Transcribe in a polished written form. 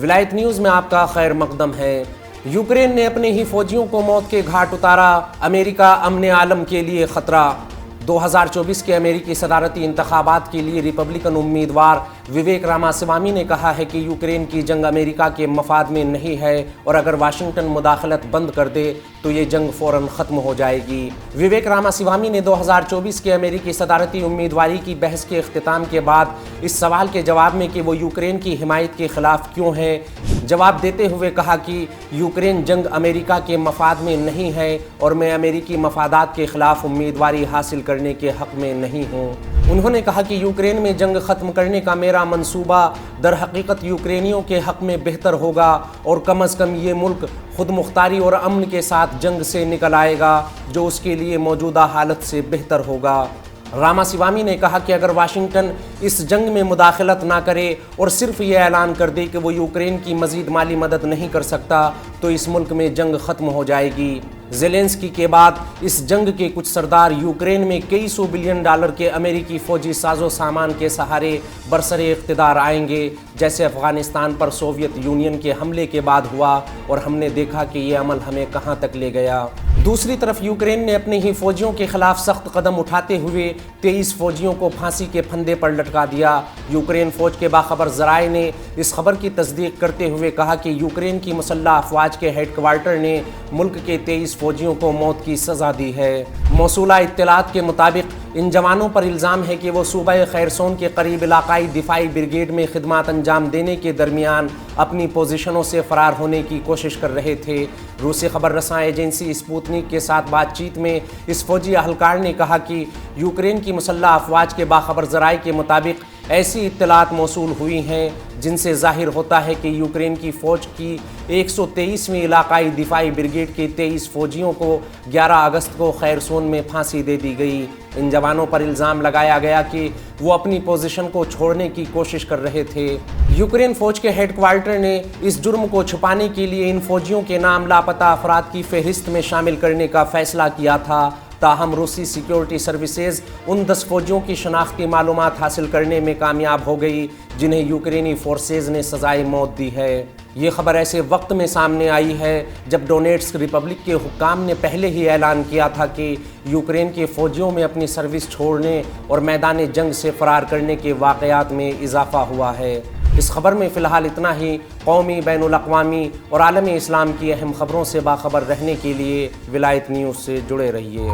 ولایت نیوز میں آپ کا خیر مقدم ہے۔ یوکرین نے اپنے ہی فوجیوں کو موت کے گھاٹ اتارا، امریکہ امن عالم کے لیے خطرہ۔ 2024 کے امریکی صدارتی انتخابات کے لیے ریپبلکن امیدوار وویک راماسوامی نے کہا ہے کہ یوکرین کی جنگ امریکہ کے مفاد میں نہیں ہے اور اگر واشنگٹن مداخلت بند کر دے تو یہ جنگ فوراً ختم ہو جائے گی۔ وویک راماسوامی نے 2024 کے امریکی صدارتی امیدواری کی بحث کے اختتام کے بعد اس سوال کے جواب میں کہ وہ یوکرین کی حمایت کے خلاف کیوں ہیں، جواب دیتے ہوئے کہا کہ یوکرین جنگ امریکہ کے مفاد میں نہیں ہے اور میں امریکی مفادات کے خلاف امیدواری حاصل کرنے کے حق میں نہیں ہوں۔ انہوں نے کہا کہ یوکرین میں جنگ ختم کرنے کا میرا منصوبہ در حقیقت یوکرینیوں کے حق میں بہتر ہوگا اور کم از کم یہ ملک خود مختاری اور امن کے ساتھ جنگ سے نکل آئے گا جو اس کے لیے موجودہ حالت سے بہتر ہوگا۔ راماسوامی نے کہا کہ اگر واشنگٹن اس جنگ میں مداخلت نہ کرے اور صرف یہ اعلان کر دے کہ وہ یوکرین کی مزید مالی مدد نہیں کر سکتا تو اس ملک میں جنگ ختم ہو جائے گی۔ زیلنسکی کے بعد اس جنگ کے کچھ سردار یوکرین میں کئی سو بلین ڈالر کے امریکی فوجی ساز و سامان کے سہارے برسر اقتدار آئیں گے، جیسے افغانستان پر سوویت یونین کے حملے کے بعد ہوا اور ہم نے دیکھا کہ یہ عمل ہمیں کہاں تک لے گیا۔ دوسری طرف یوکرین نے اپنے ہی فوجیوں کے خلاف سخت قدم اٹھاتے ہوئے 23 فوجیوں کو پھانسی کے پھندے پر لٹکا دیا۔ یوکرین فوج کے باخبر ذرائع نے اس خبر کی تصدیق کرتے ہوئے کہا کہ یوکرین کی مسلح افواج کے ہیڈ کوارٹر نے ملک کے 23 فوجیوں کو موت کی سزا دی ہے۔ موصولہ اطلاعات کے مطابق ان جوانوں پر الزام ہے کہ وہ صوبہ خیرسون کے قریب علاقائی دفاعی بریگیڈ میں خدمات انجام دینے کے درمیان اپنی پوزیشنوں سے فرار ہونے کی کوشش کر رہے تھے۔ روسی خبر رساں ایجنسی اسپوتنک کے ساتھ بات چیت میں اس فوجی اہلکار نے کہا کہ یوکرین کی مسلح افواج کے باخبر ذرائع کے مطابق ایسی اطلاعات موصول ہوئی ہیں جن سے ظاہر ہوتا ہے کہ یوکرین کی فوج کی 123ویں علاقائی دفاعی بریگیڈ کے 23 فوجیوں کو 11 اگست کو خیرسون میں پھانسی دے دی گئی۔ ان جوانوں پر الزام لگایا گیا کہ وہ اپنی پوزیشن کو چھوڑنے کی کوشش کر رہے تھے۔ یوکرین فوج کے ہیڈ کوارٹر نے اس جرم کو چھپانے کے لیے ان فوجیوں کے نام لاپتہ افراد کی فہرست میں شامل کرنے کا فیصلہ کیا تھا، تاہم روسی سیکیورٹی سروسز ان 10 فوجیوں کی شناختی معلومات حاصل کرنے میں کامیاب ہو گئی جنہیں یوکرینی فورسز نے سزائے موت دی ہے۔ یہ خبر ایسے وقت میں سامنے آئی ہے جب ڈونیٹسک ریپبلک کے حکام نے پہلے ہی اعلان کیا تھا کہ یوکرین کے فوجیوں میں اپنی سروس چھوڑنے اور میدان جنگ سے فرار کرنے کے واقعات میں اضافہ ہوا ہے۔ اس خبر میں فی الحال اتنا ہی۔ قومی، بین الاقوامی اور عالم اسلام کی اہم خبروں سے باخبر رہنے کے لیے ولایت نیوز سے جڑے رہیے۔